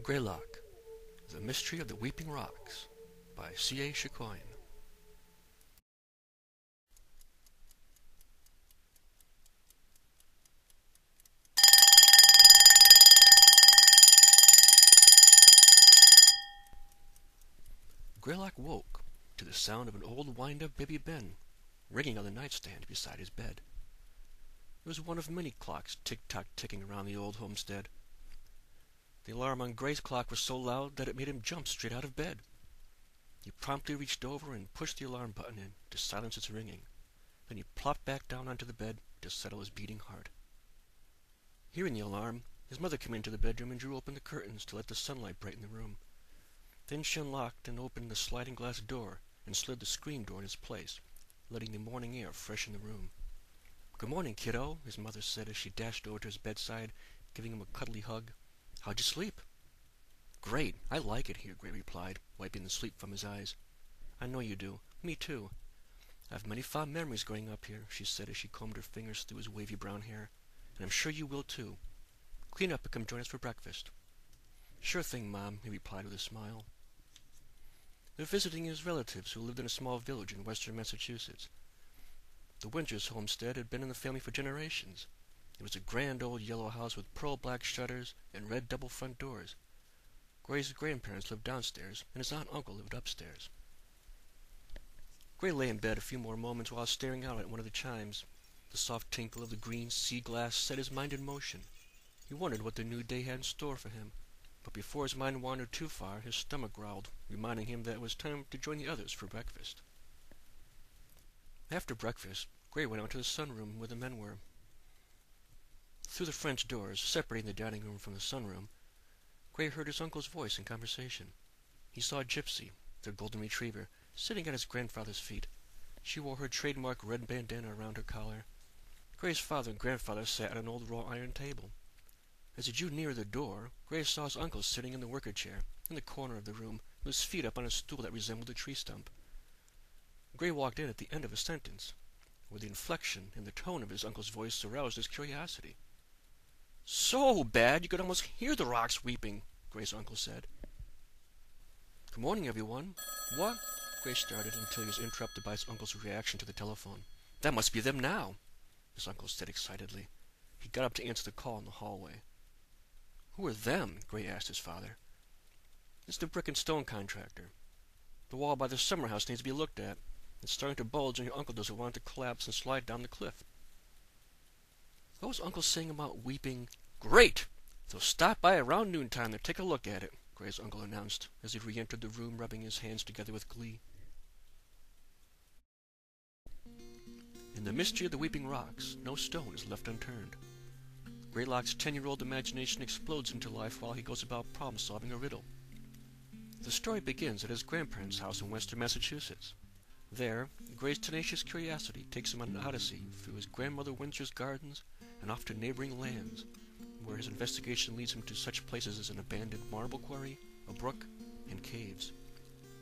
Gray Locke, The Mystery of the Weeping Rocks, by C.A. Chicoine. Gray Locke woke to the sound of an old wind-up Baby Ben ringing on the nightstand beside his bed. It was one of many clocks tick-tock ticking around the old homestead. The alarm on Gray's clock was so loud that it made him jump straight out of bed. He promptly reached over and pushed the alarm button in to silence its ringing. Then he plopped back down onto the bed to settle his beating heart. Hearing the alarm, his mother came into the bedroom and drew open the curtains to let the sunlight brighten the room. Then she unlocked and opened the sliding glass door and slid the screen door in its place, letting the morning air freshen the room. "Good morning, kiddo," his mother said as she dashed over to his bedside, giving him a cuddly hug. "How'd you sleep?" "Great. I like it here," Gray replied, wiping the sleep from his eyes. "I know you do. Me too. I have many fond memories growing up here," she said as she combed her fingers through his wavy brown hair. "And I'm sure you will too. Clean up and come join us for breakfast." "Sure thing, Mom," he replied with a smile. They're visiting his relatives who lived in a small village in western Massachusetts. The Winters homestead had been in the family for generations. It was a grand old yellow house with pearl-black shutters and red double front doors. Gray's grandparents lived downstairs, and his aunt and uncle lived upstairs. Gray lay in bed a few more moments while staring out at one of the chimes. The soft tinkle of the green sea glass set his mind in motion. He wondered what the new day had in store for him. But before his mind wandered too far, his stomach growled, reminding him that it was time to join the others for breakfast. After breakfast, Gray went out to the sunroom where the men were. Through the French doors, separating the dining room from the sunroom, Gray heard his uncle's voice in conversation. He saw Gypsy, their golden retriever, sitting at his grandfather's feet. She wore her trademark red bandana around her collar. Gray's father and grandfather sat at an old wrought iron table. As he drew near the door, Gray saw his uncle sitting in the wicker chair in the corner of the room, with his feet up on a stool that resembled a tree stump. Gray walked in at the end of a sentence, where the inflection and the tone of his uncle's voice aroused his curiosity. "So bad you could almost hear the rocks weeping," Gray's uncle said. "Good morning, everyone. What?" Gray started until he was interrupted by his uncle's reaction to the telephone. "That must be them now," his uncle said excitedly. He got up to answer the call in the hallway. "Who are them?" Gray asked his father. "It's the brick and stone contractor. The wall by the summer house needs to be looked at. It's starting to bulge and your uncle doesn't want it to collapse and slide down the cliff." "What was Uncle saying about weeping?" "Great! So stop by around noontime to take a look at it," Gray's uncle announced as he re-entered the room, rubbing his hands together with glee. In the mystery of the weeping rocks, no stone is left unturned. Gray Locke's 10-year-old imagination explodes into life while he goes about problem-solving a riddle. The story begins at his grandparents' house in western Massachusetts. There, Gray's tenacious curiosity takes him on an odyssey through his grandmother Windsor's gardens and off to neighboring lands, where his investigation leads him to such places as an abandoned marble quarry, a brook, and caves.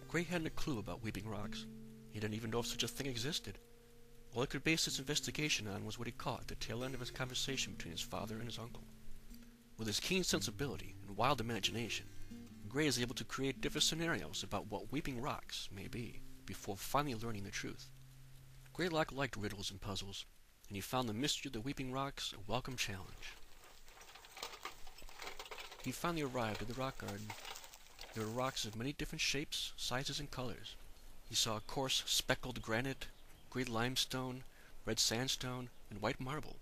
Gray hadn't a clue about weeping rocks. He didn't even know if such a thing existed. All he could base his investigation on was what he caught at the tail end of his conversation between his father and his uncle. With his keen sensibility and wild imagination, Gray is able to create different scenarios about what weeping rocks may be, before finally learning the truth. Gray Locke liked riddles and puzzles, and he found the mystery of the weeping rocks a welcome challenge. He finally arrived at the rock garden. There were rocks of many different shapes, sizes, and colors. He saw coarse, speckled granite, gray limestone, red sandstone, and white marble.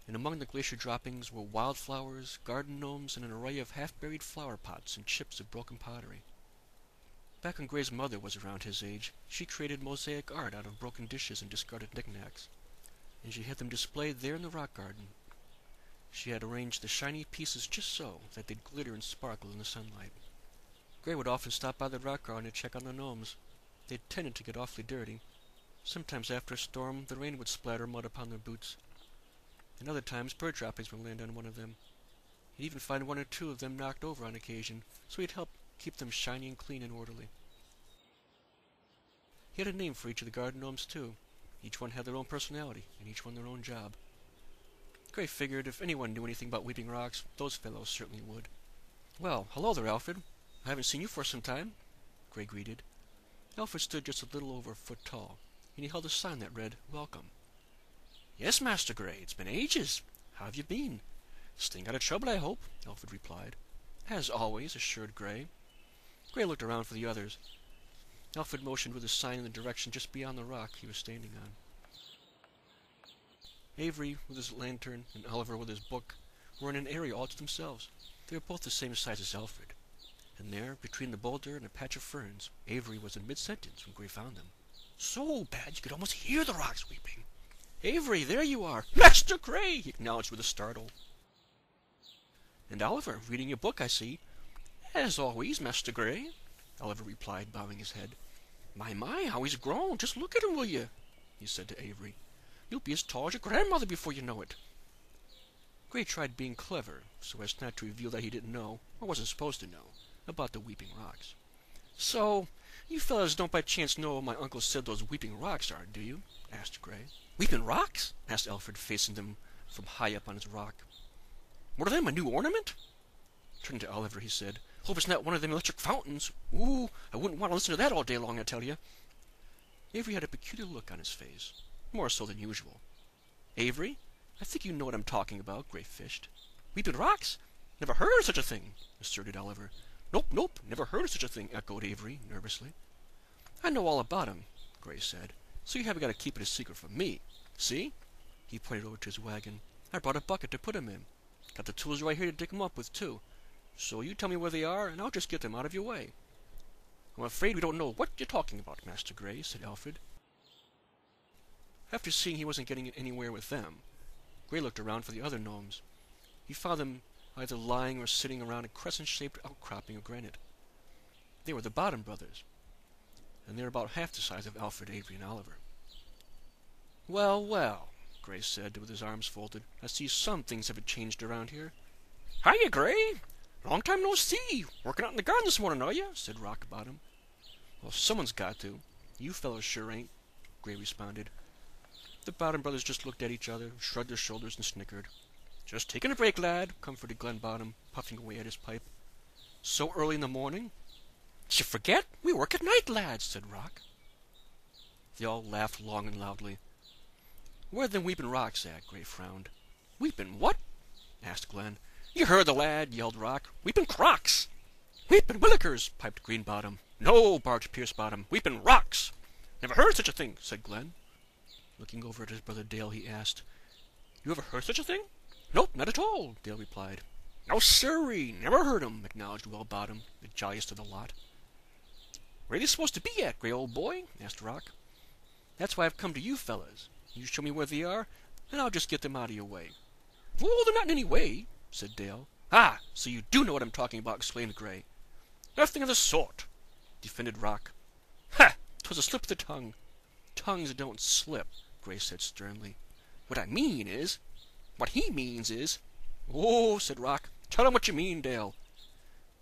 And among the glacier droppings were wildflowers, garden gnomes, and an array of half-buried flower pots and chips of broken pottery. Back when Gray's mother was around his age, she created mosaic art out of broken dishes and discarded knickknacks, and she had them displayed there in the rock garden. She had arranged the shiny pieces just so that they'd glitter and sparkle in the sunlight. Gray would often stop by the rock garden to check on the gnomes. They tended to get awfully dirty. Sometimes after a storm, the rain would splatter mud upon their boots, and other times bird droppings would land on one of them. He'd even find one or two of them knocked over on occasion, so he'd help keep them shiny and clean and orderly. He had a name for each of the garden gnomes, too. Each one had their own personality, and each one their own job. Gray figured if anyone knew anything about weeping rocks, those fellows certainly would. "Well, hello there, Alfred. I haven't seen you for some time," Gray greeted. Alfred stood just a little over a foot tall, and he held a sign that read, "Welcome." "Yes, Master Gray, it's been ages. How have you been? Staying out of trouble, I hope," Alfred replied. "As always," assured Gray. Gray looked around for the others. Alfred motioned with his sign in the direction just beyond the rock he was standing on. Avery with his lantern and Oliver with his book were in an area all to themselves. They were both the same size as Alfred, and there, between the boulder and a patch of ferns, Avery was in mid-sentence when Gray found them. So bad you could almost hear the rocks weeping. "Avery, there you are! Master Gray!" he acknowledged with a startle. "And Oliver, reading your book, I see." "As always, Master Gray," Oliver replied, bowing his head. My, how he's grown! Just look at him, will you?" he said to Avery. "You'll be as tall as your grandmother before you know it." Gray tried being clever, so as not to reveal that he didn't know, or wasn't supposed to know, about the weeping rocks. "So, you fellas don't by chance know what my uncle said those weeping rocks are, do you?" asked Gray. "Weeping rocks?" asked Alfred, facing them from high up on his rock. "What are them, a new ornament?" Turning to Oliver, he said, "Hope it's not one of them electric fountains. Ooh, I wouldn't want to listen to that all day long, I tell you." Avery had a peculiar look on his face, more so than usual. "Avery, I think you know what I'm talking about," Gray fished. "Weeping rocks? Never heard of such a thing," asserted Oliver. Nope, never heard of such a thing," echoed Avery, nervously. "I know all about 'em," Gray said, "so you haven't got to keep it a secret from me. See?" He pointed over to his wagon. "I brought a bucket to put 'em in. Got the tools right here to dig 'em up with, too. So you tell me where they are, and I'll just get them out of your way." "I'm afraid we don't know what you're talking about, Master Gray," said Alfred. After seeing he wasn't getting anywhere with them, Gray looked around for the other gnomes. He found them either lying or sitting around a crescent-shaped outcropping of granite. They were the Bottom brothers, and they were about half the size of Alfred, Avery, and Oliver. Well, Gray said, with his arms folded, "I see some things haven't changed around here." "Hiya, Gray! Long time no see. Working out in the garden this morning, are you?" said Rock Bottom. "Well, someone's got to. You fellows sure ain't," Gray responded. The Bottom brothers just looked at each other, shrugged their shoulders, and snickered. "Just taking a break, lad," comforted Glen Bottom, puffing away at his pipe. "So early in the morning?" "D'ye forget? We work at night, lads," said Rock. They all laughed long and loudly. "Where are them weeping rocks at?" Gray frowned. "Weeping what?" asked Glen. "You heard the lad," yelled Rock. "Weeping crocks!" "Weeping willikers!" piped Green Bottom. "No," barked Pierce Bottom. "Weeping rocks!" "Never heard such a thing," said Glen. Looking over at his brother Dale, he asked, "You ever heard such a thing?" "Nope, not at all," Dale replied. "No, sirree, never heard 'em," acknowledged Will Bottom, the jolliest of the lot. "Where are they supposed to be at, Gray, old boy?" asked Rock. "That's why I've come to you fellas. You show me where they are, and I'll just get them out of your way." "Oh, they're not in any way," said Dale. "Ah, so you do know what I'm talking about," exclaimed Gray. "Nothing of the sort," defended Rock. "Ha! 'Twas a slip of the tongue." "Tongues don't slip," Gray said sternly. What he means is... "Oh," said Rock, "tell him what you mean, Dale."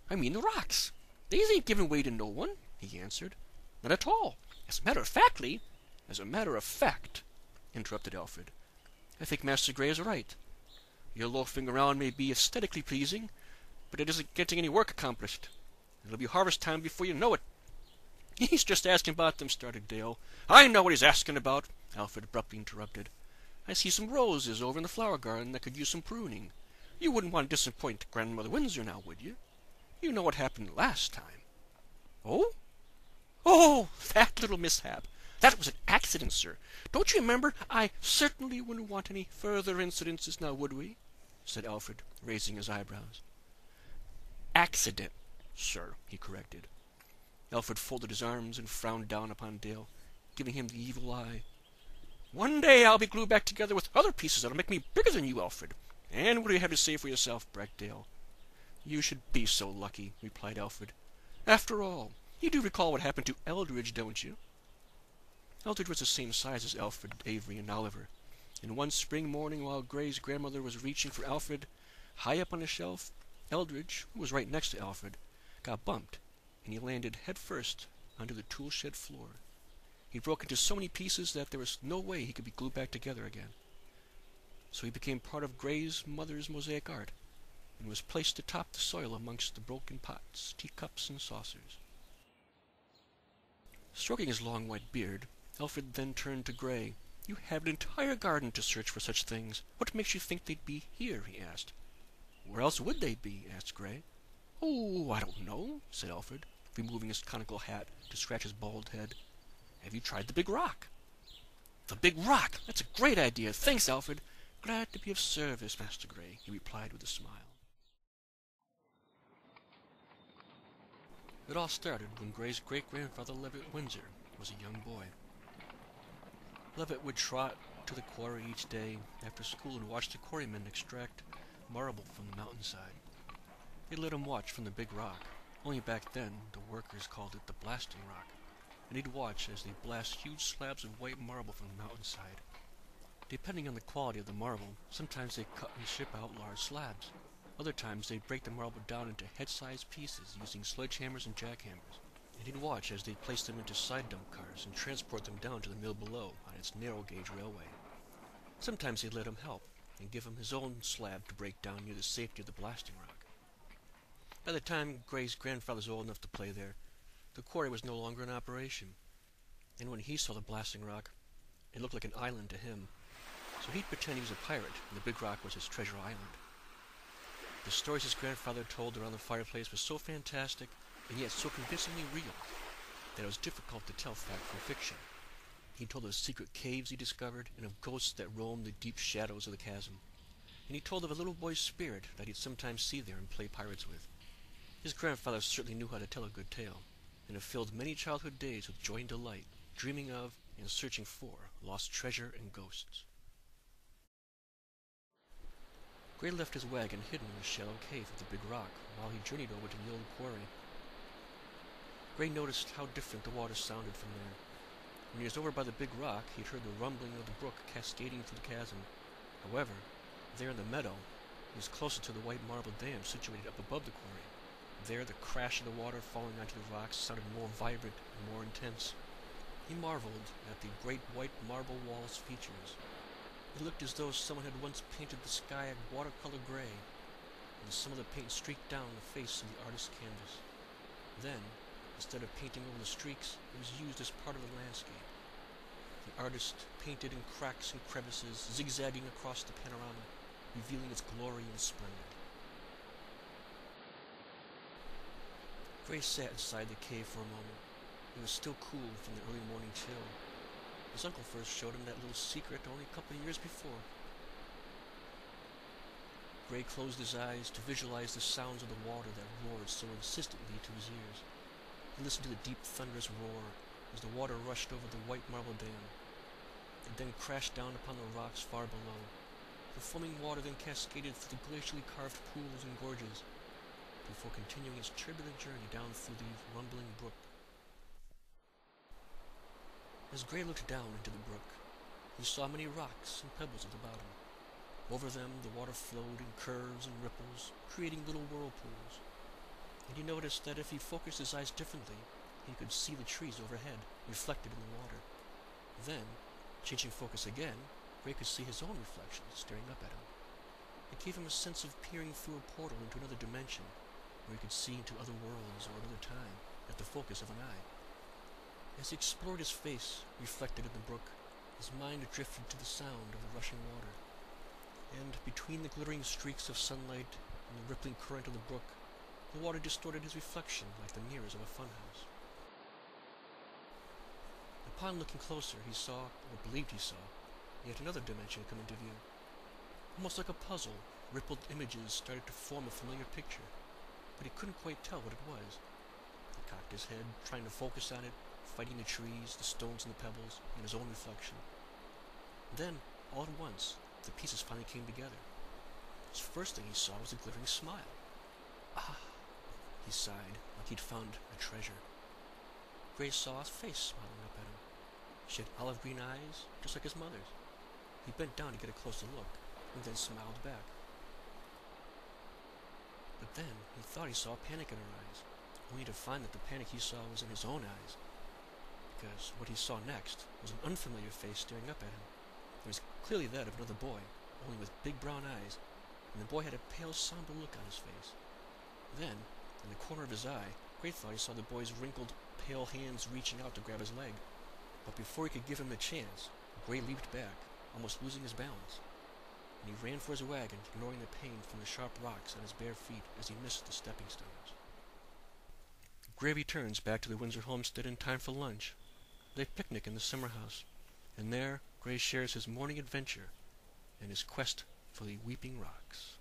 "I mean the rocks. These ain't giving way to no one," he answered. "Not at all. As a matter of fact," interrupted Alfred, "I think Master Gray is right. Your loafing around may be aesthetically pleasing, but it isn't getting any work accomplished. It'll be harvest time before you know it." "He's just asking about them," started Dale. "I know what he's asking about," Alfred abruptly interrupted. "I see some roses over in the flower garden that could use some pruning. You wouldn't want to disappoint Grandmother Windsor now, would you? You know what happened last time." "Oh? Oh, that little mishap. That was an accident, sir. Don't you remember? I certainly wouldn't want any further incidences now, would we?" said Alfred, raising his eyebrows. "Accident, sir," he corrected. Alfred folded his arms and frowned down upon Dale, giving him the evil eye. "One day I'll be glued back together with other pieces that'll make me bigger than you, Alfred. And what do you have to say for yourself?" bragged Dale. "You should be so lucky," replied Alfred. "After all, you do recall what happened to Eldridge, don't you?" Eldridge was the same size as Alfred, Avery, and Oliver, and one spring morning while Gray's grandmother was reaching for Alfred, high up on a shelf, Eldridge, who was right next to Alfred, got bumped, and he landed head first onto the tool shed floor. He broke into so many pieces that there was no way he could be glued back together again. So he became part of Gray's mother's mosaic art, and was placed atop the soil amongst the broken pots, teacups, and saucers. Stroking his long white beard, Alfred then turned to Gray. "You have an entire garden to search for such things. What makes you think they'd be here?" he asked. "Where else would they be?" asked Gray. "Oh, I don't know," said Alfred, removing his conical hat to scratch his bald head. "Have you tried the big rock?" "The big rock! That's a great idea. Thanks, Alfred. Glad to be of service, Master Gray," he replied with a smile. It all started when Gray's great-grandfather Levitt Windsor was a young boy. Levitt would trot to the quarry each day after school and watch the quarrymen extract marble from the mountainside. They let him watch from the big rock. Only back then the workers called it the blasting rock, and he'd watch as they blast huge slabs of white marble from the mountainside. Depending on the quality of the marble, sometimes they cut and ship out large slabs. Other times they'd break the marble down into head-sized pieces using sledgehammers and jackhammers, and he'd watch as they placed them into side dump cars and transport them down to the mill below on its narrow-gauge railway. Sometimes they'd let him help and give him his own slab to break down near the safety of the blasting rock. By the time Gray's grandfather was old enough to play there, the quarry was no longer in operation, and when he saw the blasting rock, it looked like an island to him, so he'd pretend he was a pirate and the big rock was his treasure island. The stories his grandfather told around the fireplace were so fantastic and yet so convincingly real that it was difficult to tell fact from fiction. He told of secret caves he discovered and of ghosts that roamed the deep shadows of the chasm, and he told of a little boy's spirit that he'd sometimes see there and play pirates with. His grandfather certainly knew how to tell a good tale, and have filled many childhood days with joy and delight, dreaming of and searching for lost treasure and ghosts. Gray left his wagon hidden in a shallow cave of the big rock while he journeyed over to the old quarry. Gray noticed how different the water sounded from there. When he was over by the big rock, he'd heard the rumbling of the brook cascading through the chasm. However, there in the meadow, he was closer to the white marble dam situated up above the quarry. There, the crash of the water falling onto the rocks sounded more vibrant and more intense. He marveled at the great white marble wall's features. It looked as though someone had once painted the sky a watercolor gray, and some of the paint streaked down the face of the artist's canvas. Then, instead of painting over the streaks, it was used as part of the landscape. The artist painted in cracks and crevices, zigzagging across the panorama, revealing its glory and splendor. Gray sat inside the cave for a moment. It was still cool from the early morning chill. His uncle first showed him that little secret only a couple of years before. Gray closed his eyes to visualize the sounds of the water that roared so insistently to his ears. He listened to the deep thunderous roar as the water rushed over the white marble dam. It then crashed down upon the rocks far below. The foaming water then cascaded through the glacially carved pools and gorges before continuing its turbulent journey down through the rumbling brook. As Gray looked down into the brook, he saw many rocks and pebbles at the bottom. Over them the water flowed in curves and ripples, creating little whirlpools. And he noticed that if he focused his eyes differently, he could see the trees overhead, reflected in the water. Then, changing focus again, Gray could see his own reflection staring up at him. It gave him a sense of peering through a portal into another dimension, where he could see into other worlds or another time at the focus of an eye. As he explored his face, reflected in the brook, his mind drifted to the sound of the rushing water. And between the glittering streaks of sunlight and the rippling current of the brook, the water distorted his reflection like the mirrors of a funhouse. Upon looking closer, he saw, or believed he saw, yet another dimension come into view. Almost like a puzzle, rippled images started to form a familiar picture, but he couldn't quite tell what it was. He cocked his head, trying to focus on it, fighting the trees, the stones and the pebbles, and his own reflection. Then, all at once, the pieces finally came together. The first thing he saw was a glittering smile. "Ah," he sighed, like he'd found a treasure. Gray saw his face smiling up at him. She had olive green eyes, just like his mother's. He bent down to get a closer look, and then smiled back. But then he thought he saw panic in her eyes, only to find that the panic he saw was in his own eyes. Because what he saw next was an unfamiliar face staring up at him. It was clearly that of another boy, only with big brown eyes, and the boy had a pale, somber look on his face. Then, in the corner of his eye, Gray thought he saw the boy's wrinkled, pale hands reaching out to grab his leg. But before he could give him the chance, Gray leaped back, almost losing his balance, and he ran for his wagon, ignoring the pain from the sharp rocks on his bare feet as he missed the stepping stones. Gray returns back to the Windsor homestead in time for lunch. They picnic in the summer house, and there Gray shares his morning adventure and his quest for the Weeping Rocks.